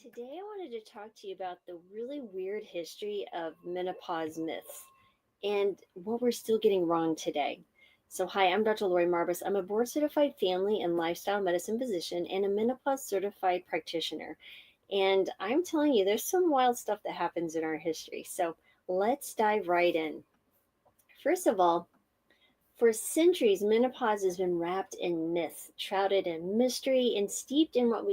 Today, I wanted to talk to you about the really weird history of menopause myths and what we're still getting wrong today. So, hi, I'm Dr. Lori Marbus. I'm a board certified family and lifestyle medicine physician and a menopause certified practitioner. And I'm telling you, there's some wild stuff that happens in our history. So, let's dive right in. First of all, for centuries, menopause has been wrapped in myth, shrouded in mystery, and steeped in what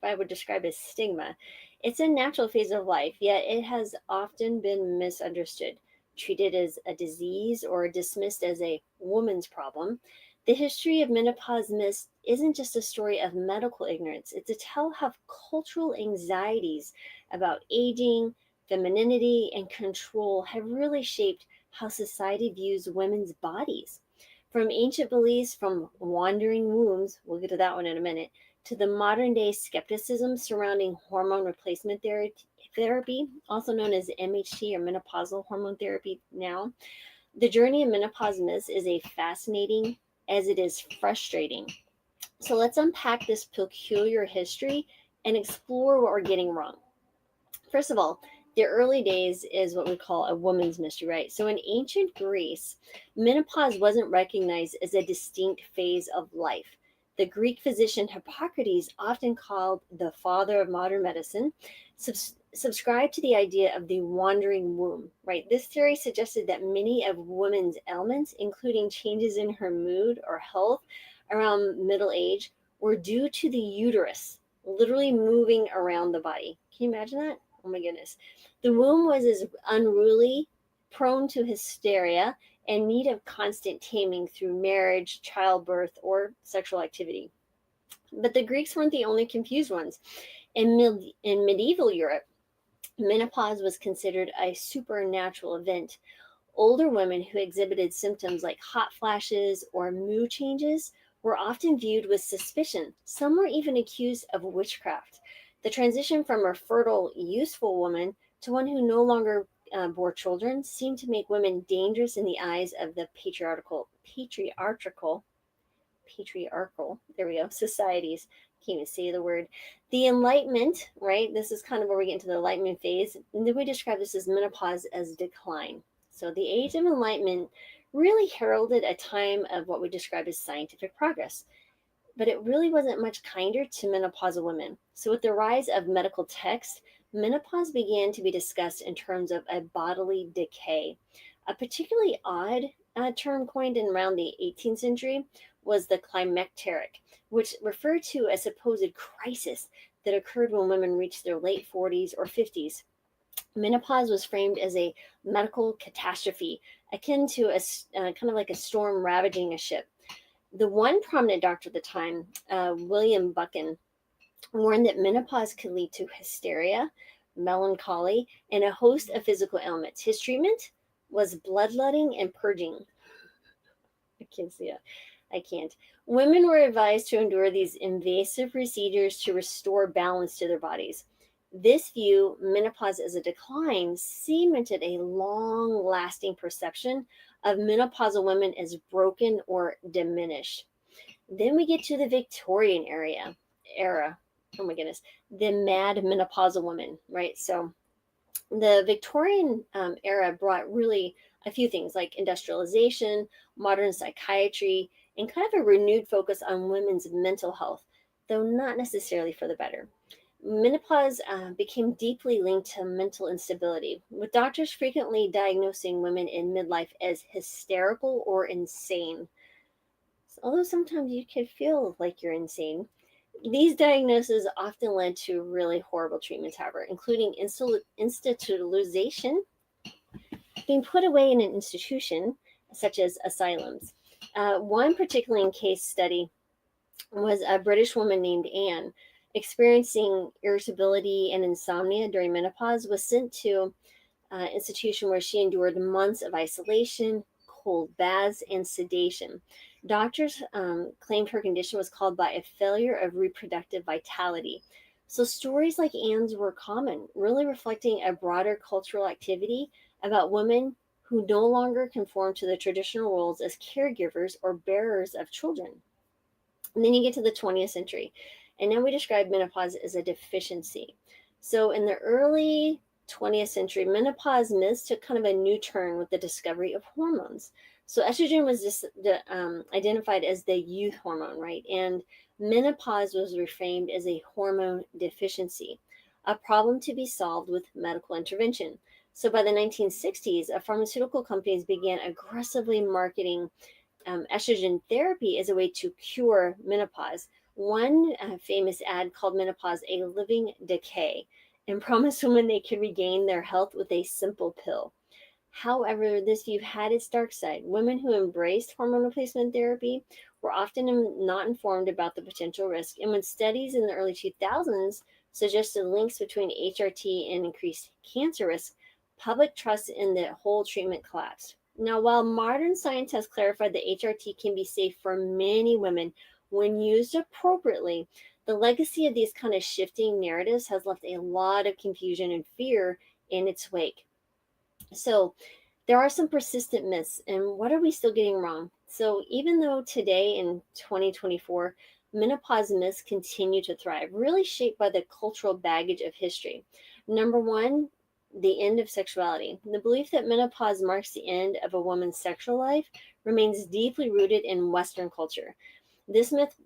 I would describe as stigma. It's a natural phase of life, yet it has often been misunderstood, treated as a disease, or dismissed as a woman's problem. The history of menopause myths isn't just a story of medical ignorance, it's a tale of cultural anxieties about aging, femininity, and control have really shaped how society views women's bodies. From ancient beliefs from wandering wombs, we'll get to that one in a minute, to the modern day skepticism surrounding hormone replacement therapy, also known as MHT or menopausal hormone therapy now. The journey of menopause myths is a fascinating as it is frustrating. So let's unpack this peculiar history and explore what we're getting wrong. First of all, the early days is what we call a woman's mystery, right? So in ancient Greece, menopause wasn't recognized as a distinct phase of life. The Greek physician Hippocrates, often called the father of modern medicine, subscribed to the idea of the wandering womb, right? This theory suggested that many of women's ailments, including changes in her mood or health around middle age, were due to the uterus literally moving around the body. Can you imagine that? Oh my goodness. The womb was as unruly, prone to hysteria, and need of constant taming through marriage, childbirth, or sexual activity. But the Greeks weren't the only confused ones. In medieval Europe, menopause was considered a supernatural event. Older women who exhibited symptoms like hot flashes or mood changes were often viewed with suspicion. Some were even accused of witchcraft. The transition from a fertile, useful woman to one who no longer bore children seemed to make women dangerous in the eyes of the patriarchal, there we go, societies. Can't even say the word. The Enlightenment, right? This is kind of where we get into the Enlightenment phase. And then we describe this as menopause as decline. So the age of enlightenment really heralded a time of what we describe as scientific progress. But it really wasn't much kinder to menopausal women. So with the rise of medical texts, menopause began to be discussed in terms of a bodily decay. A particularly odd term coined in around the 18th century was the climacteric, which referred to a supposed crisis that occurred when women reached their late 40s or 50s. Menopause was framed as a medical catastrophe, akin to a kind of like a storm ravaging a ship. The one prominent doctor at the time, William Buchan, warned that menopause could lead to hysteria, melancholy, and a host of physical ailments. His treatment was bloodletting and purging. I can't see it. I can't. Women were advised to endure these invasive procedures to restore balance to their bodies. This view, menopause as a decline, cemented a long lasting perception of menopausal women as broken or diminished. Then we get to the Victorian era. Oh my goodness, the mad menopausal woman, right? So the Victorian era brought really a few things like industrialization, modern psychiatry, and kind of a renewed focus on women's mental health, though not necessarily for the better. Menopause became deeply linked to mental instability, with doctors frequently diagnosing women in midlife as hysterical or insane. Although sometimes you could feel like you're insane. These diagnoses often led to really horrible treatments, however, including institutionalization, being put away in an institution, such as asylums. One particularly in case study was a British woman named Anne, experiencing irritability and insomnia during menopause, was sent to an institution where she endured months of isolation, cold baths, and sedation. Doctors claimed her condition was caused by a failure of reproductive vitality. So, stories like Anne's were common, really reflecting a broader cultural activity about women who no longer conform to the traditional roles as caregivers or bearers of children. And then you get to the 20th century, and now we describe menopause as a deficiency. So in the early 20th century, menopause myths took kind of a new turn with the discovery of hormones. So estrogen was just identified as the youth hormone, right? And menopause was reframed as a hormone deficiency, a problem to be solved with medical intervention. So by the 1960s, pharmaceutical companies began aggressively marketing estrogen therapy as a way to cure menopause. One famous ad called menopause a living decay and promised women they could regain their health with a simple pill. However, this view had its dark side. Women who embraced hormone replacement therapy were often not informed about the potential risk, and when studies in the early 2000s suggested links between HRT and increased cancer risk, public trust in the whole treatment collapsed. Now, while modern science has clarified that HRT can be safe for many women when used appropriately, the legacy of these kind of shifting narratives has left a lot of confusion and fear in its wake. So, there are some persistent myths, and what are we still getting wrong? So, even though today in 2024, menopause myths continue to thrive, really shaped by the cultural baggage of history. Number one, the end of sexuality. The belief that menopause marks the end of a woman's sexual life remains deeply rooted in Western culture. This myth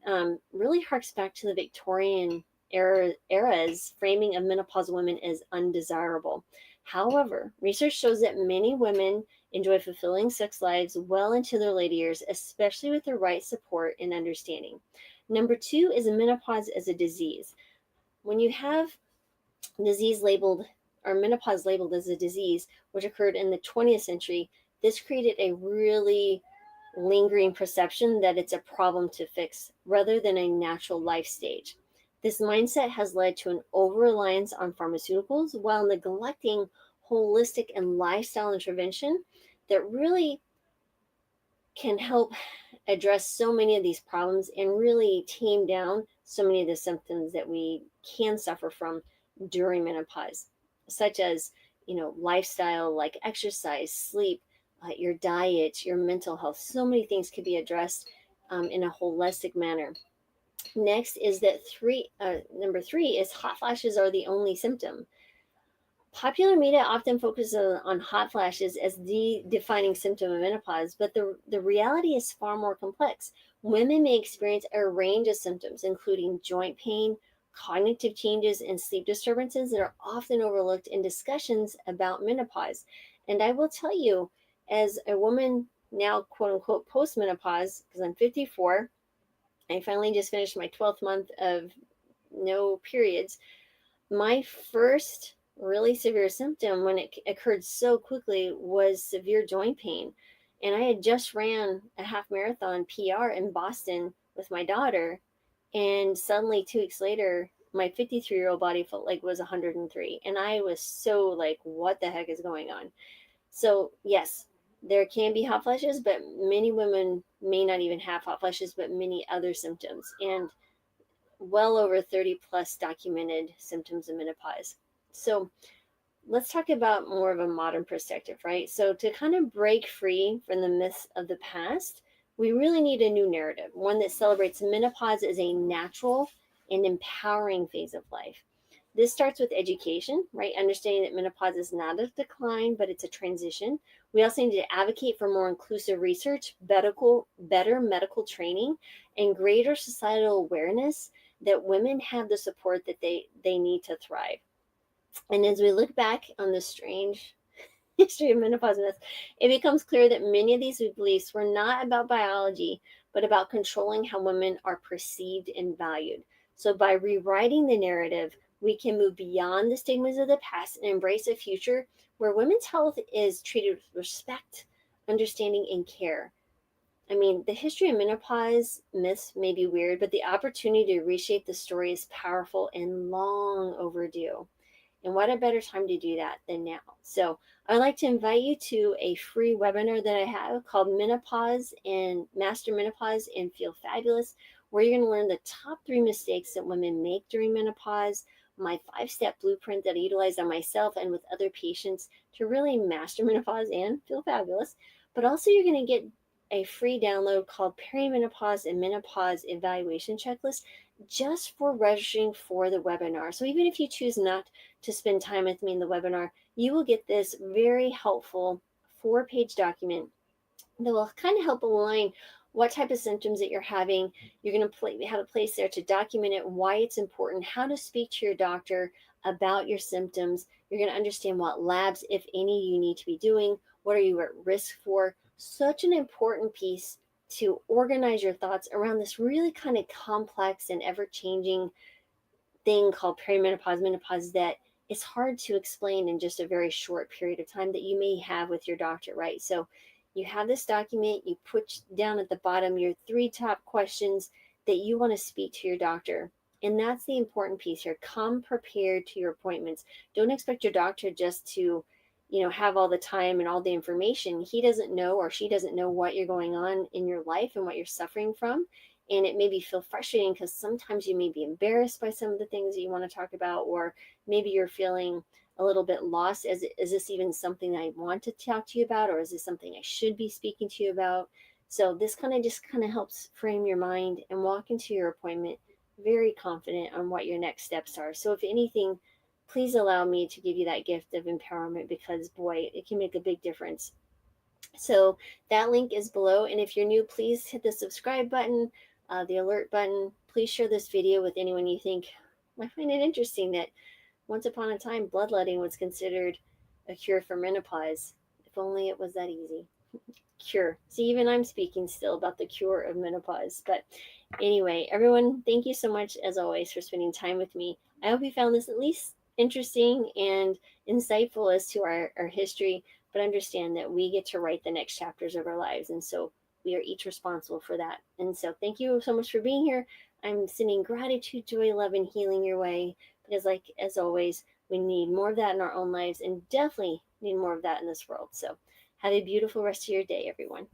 really harks back to the Victorian era's framing of menopausal women as undesirable. However, research shows that many women enjoy fulfilling sex lives well into their later years, especially with the right support and understanding. Number two is menopause as a disease. When you have disease labeled or menopause labeled as a disease, which occurred in the 20th century, this created a really lingering perception that it's a problem to fix rather than a natural life stage. This mindset has led to an over reliance on pharmaceuticals while neglecting holistic and lifestyle intervention that really can help address so many of these problems and really tame down so many of the symptoms that we can suffer from during menopause, such as, lifestyle like exercise, sleep, your diet, your mental health. So many things could be addressed in a holistic manner. Next is that number three is hot flashes are the only symptom. Popular media often focuses on hot flashes as the defining symptom of menopause, but the reality is far more complex. Women may experience a range of symptoms, including joint pain, cognitive changes, and sleep disturbances that are often overlooked in discussions about menopause. And I will tell you, as a woman now, quote unquote, postmenopause, because I'm 54, I finally just finished my 12th month of no periods. My first really severe symptom when it occurred so quickly was severe joint pain. And I had just ran a half marathon PR in Boston with my daughter. And suddenly, 2 weeks later, my 53-year-old body felt like it was 103. And I was so like, what the heck is going on? So, yes, there can be hot flashes, but many women may not even have hot flashes, but many other symptoms. And well over 30 plus documented symptoms of menopause. So let's talk about more of a modern perspective, right? So to kind of break free from the myths of the past, we really need a new narrative, one that celebrates menopause as a natural and empowering phase of life. This starts with education, right? Understanding that menopause is not a decline, but it's a transition. We also need to advocate for more inclusive research, better medical training, and greater societal awareness that women have the support that they need to thrive. And as we look back on the strange history of menopause myths, it becomes clear that many of these beliefs were not about biology, but about controlling how women are perceived and valued. So, by rewriting the narrative, we can move beyond the stigmas of the past and embrace a future where women's health is treated with respect, understanding, and care. I mean, the history of menopause myths may be weird, but the opportunity to reshape the story is powerful and long overdue. And what a better time to do that than now. So I'd like to invite you to a free webinar that I have called Menopause and Master Menopause and Feel Fabulous, where you're going to learn the top 3 mistakes that women make during menopause, my 5-step blueprint that I utilize on myself and with other patients to really master menopause and feel fabulous. But also you're going to get a free download called Perimenopause and Menopause Evaluation Checklist. just for registering for the webinar. So even if you choose not to spend time with me in the webinar, you will get this very helpful 4-page document that will kind of help align what type of symptoms that you're having. You're going to have a place there to document it, why it's important, how to speak to your doctor about your symptoms. You're going to understand what labs, if any, you need to be doing. What are you at risk for? Such an important piece to organize your thoughts around this really kind of complex and ever-changing thing called perimenopause, menopause, that is hard to explain in just a very short period of time that you may have with your doctor, right? So you have this document, you put down at the bottom your 3 top questions that you want to speak to your doctor. And that's the important piece here. Come prepared to your appointments. Don't expect your doctor just to, have all the time and all the information. He doesn't know, or she doesn't know, what you're going on in your life and what you're suffering from. And it maybe feel frustrating because sometimes you may be embarrassed by some of the things that you want to talk about, or maybe you're feeling a little bit lost. Is this even something I want to talk to you about, or is this something I should be speaking to you about? So this kind of helps frame your mind and walk into your appointment very confident on what your next steps are. So if anything, please allow me to give you that gift of empowerment, because boy, it can make a big difference. So that link is below. And if you're new, please hit the subscribe button, the alert button. Please share this video with anyone you think might find it interesting, that once upon a time, bloodletting was considered a cure for menopause. If only it was that easy. Cure. See, even I'm speaking still about the cure of menopause. But anyway, everyone, thank you so much, as always, for spending time with me. I hope you found this at least interesting and insightful as to our history, but understand that we get to write the next chapters of our lives. And so we are each responsible for that. And so thank you so much for being here. I'm sending gratitude, joy, love, and healing your way, because, like, as always, we need more of that in our own lives, and definitely need more of that in this world. So have a beautiful rest of your day, everyone.